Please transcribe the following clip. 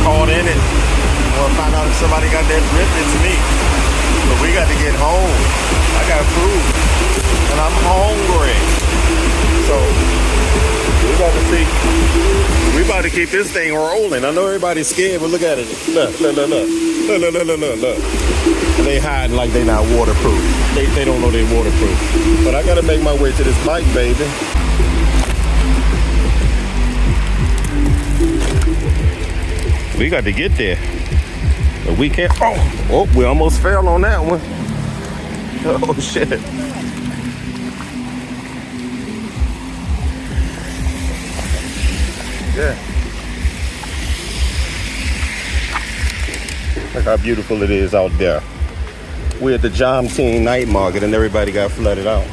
Caught in it. Want to find out if somebody got that drip. It's me. But we got to get home. I got food. And I'm hungry. So, we about to see. We about to keep this thing rolling. I know everybody's scared, but look at it. Look. And they hiding like they not waterproof. They don't know they waterproof. But I got to make my way to this bike, baby. We got to get there. But we can't. Oh, we almost fell on that one. Oh, shit. Yeah. Look how beautiful it is out there. We're at the Jom Teen night market and everybody got flooded out.